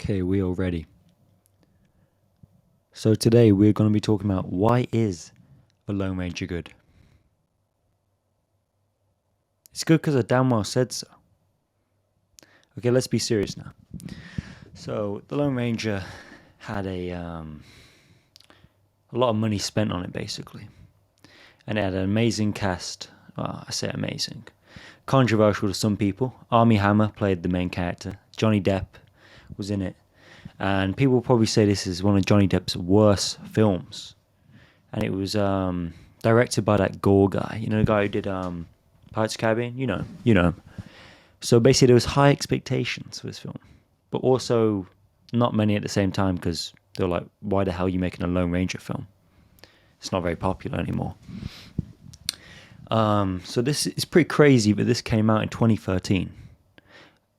Okay, we are ready. So today we're going to be talking about why is the Lone Ranger good? It's good because I damn well said so. Okay, let's be serious now. So the Lone Ranger had a lot of money spent on it basically, and it had an amazing cast. Well, I say amazing, controversial to some people. Armie Hammer played the main character. Johnny Depp was in it, and people probably say this is one of Johnny Depp's worst films. And it was directed by that Gore guy. You know, the guy who did Pirates of the Caribbean? You know him. So basically there was high expectations for this film, but also not many at the same time because they were like, why the hell are you making a Lone Ranger film? It's not very popular anymore. So this is pretty crazy, but this came out in 2013.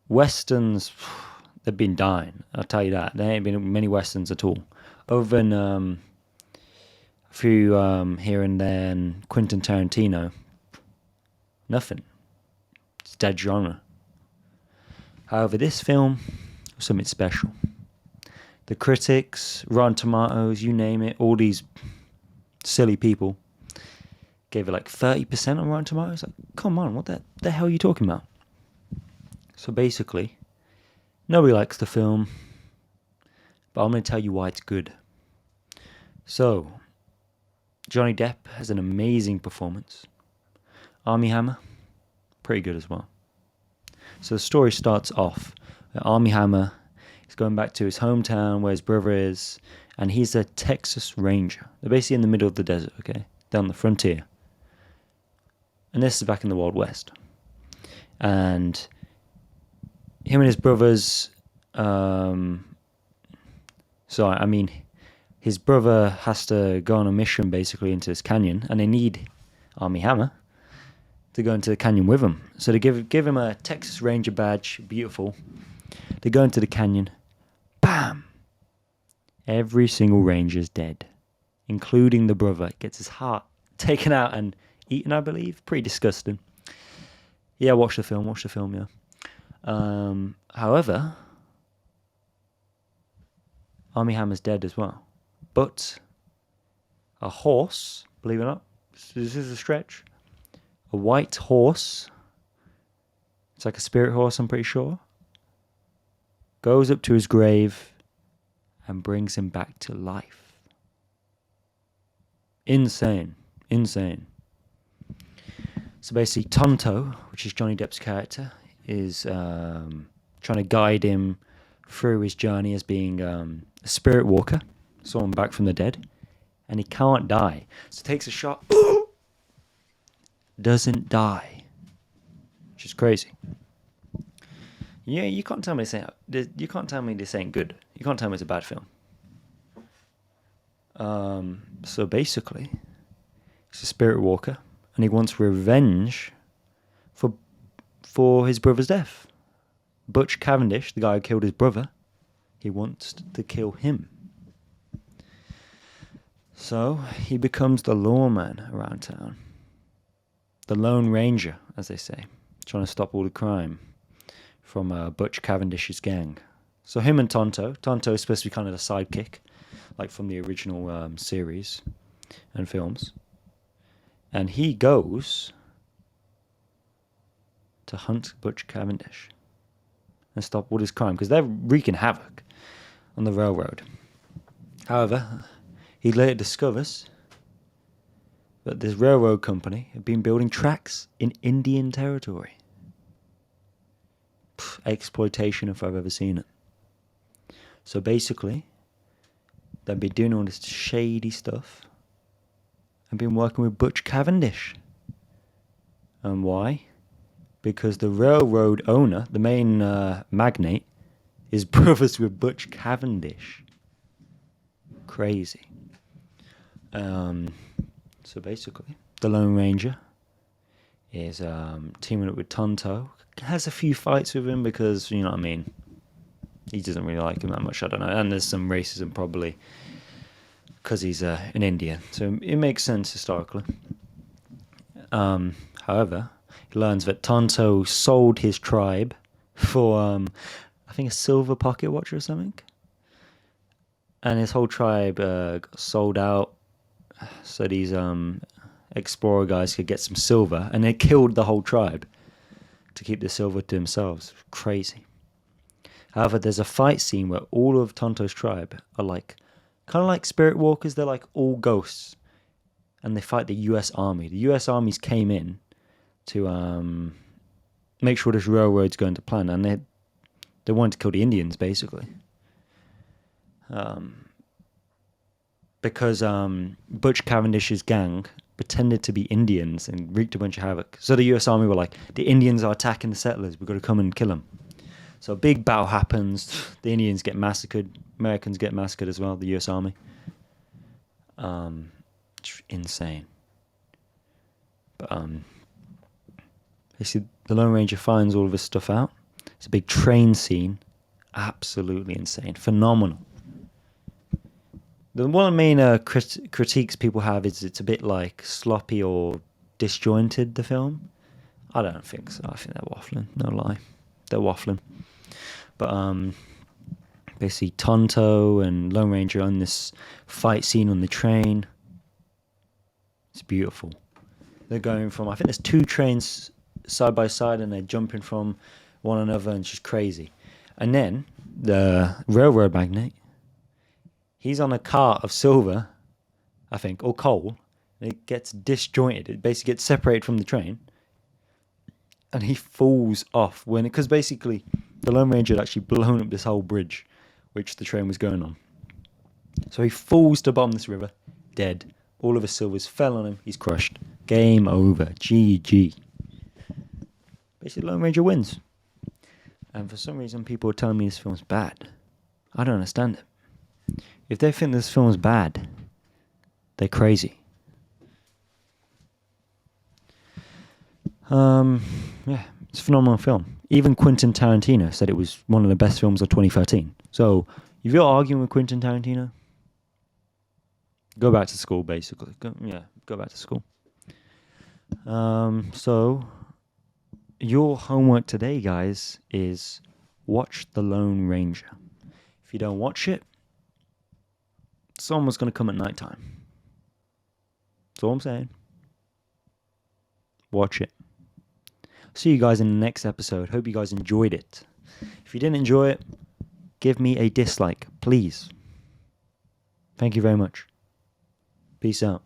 Westerns, they've been dying, I'll tell you that. There ain't been many Westerns at all. Other than a few here and there, and Quentin Tarantino, nothing. It's dead genre. However, this film was something special. The critics, Rotten Tomatoes, you name it, all these silly people gave it like 30% on Rotten Tomatoes. Like, come on, what the hell are you talking about? So basically, nobody likes the film, but I'm going to tell you why it's good. So, Johnny Depp has an amazing performance. Armie Hammer, pretty good as well. So the story starts off. Armie Hammer is going back to his hometown where his brother is, and he's a Texas Ranger. They're basically in the middle of the desert, okay? Down the frontier. And this is back in the Wild West. And him and his brothers, his brother has to go on a mission basically into this canyon, and they need Armie Hammer to go into the canyon with him. So they give him a Texas Ranger badge, beautiful. They go into the canyon, bam! Every single ranger's dead, including the brother. Gets his heart taken out and eaten, I believe. Pretty disgusting. Yeah, watch the film, yeah. However, Armie Hammer's dead as well. But a horse, believe it or not, this is a stretch, a white horse, it's like a spirit horse, I'm pretty sure, goes up to his grave and brings him back to life. Insane. So basically Tonto, which is Johnny Depp's character, is trying to guide him through his journey as being a spirit walker, someone back from the dead, and he can't die. So takes a shot, doesn't die, which is crazy. Yeah, you can't tell me this ain't good. You can't tell me it's a bad film. So basically, he's a spirit walker, and he wants revenge for his brother's death. Butch Cavendish, the guy who killed his brother, he wants to kill him. So he becomes the lawman around town. The Lone Ranger, as they say, trying to stop all the crime from Butch Cavendish's gang. So him and Tonto is supposed to be kind of the sidekick, like from the original series and films. And he goes to hunt Butch Cavendish and stop all this crime, because they're wreaking havoc on the railroad. However, he later discovers that this railroad company had been building tracks in Indian territory. Exploitation if I've ever seen it. So basically, they've been doing all this shady stuff and been working with Butch Cavendish. And why? Because the railroad owner, the main magnate, is brothers with Butch Cavendish. Crazy. So basically, the Lone Ranger is teaming up with Tonto. Has a few fights with him because, you know what I mean, he doesn't really like him that much, I don't know. And there's some racism probably because he's an Indian. So it makes sense historically. However, he learns that Tonto sold his tribe for I think a silver pocket watch or something. And his whole tribe got sold out so these explorer guys could get some silver, and they killed the whole tribe to keep the silver to themselves. Crazy. However, there's a fight scene where all of Tonto's tribe are like, kind of like spirit walkers. They're like all ghosts, and they fight the U.S. Army. The U.S. armies came in to make sure this railroad's going to plan, and they wanted to kill the Indians basically. Because Butch Cavendish's gang pretended to be Indians and wreaked a bunch of havoc. So the U.S. Army were like, the Indians are attacking the settlers. We've got to come and kill them. So a big battle happens. The Indians get massacred. Americans get massacred as well, the U.S. Army. It's insane. But basically, the Lone Ranger finds all of his stuff out. It's a big train scene. Absolutely insane. Phenomenal. The one of the main critiques people have is it's a bit like sloppy or disjointed, the film. I don't think so. I think they're waffling. No lie. They're waffling. But basically Tonto and Lone Ranger on this fight scene on the train. It's beautiful. They're going from, I think there's 2 trains side by side and they're jumping from one another, and it's just crazy. And then the railroad magnate, he's on a cart of silver, I think, or coal, and it gets disjointed. It basically gets separated from the train, and he falls off because basically the Lone Ranger had actually blown up this whole bridge, which the train was going on. So he falls to the bottom of this river, dead. All of his silvers fell on him. He's crushed. Game over. GG. Basically, Lone Ranger wins. And for some reason, people are telling me this film's bad. I don't understand it. If they think this film's bad, they're crazy. Yeah, it's a phenomenal film. Even Quentin Tarantino said it was one of the best films of 2013. So, if you're arguing with Quentin Tarantino, go back to school, basically. Go back to school. So, your homework today, guys, is watch The Lone Ranger. If you don't watch it, someone's going to come at nighttime. That's all I'm saying. Watch it. See you guys in the next episode. Hope you guys enjoyed it. If you didn't enjoy it, give me a dislike, please. Thank you very much. Peace out.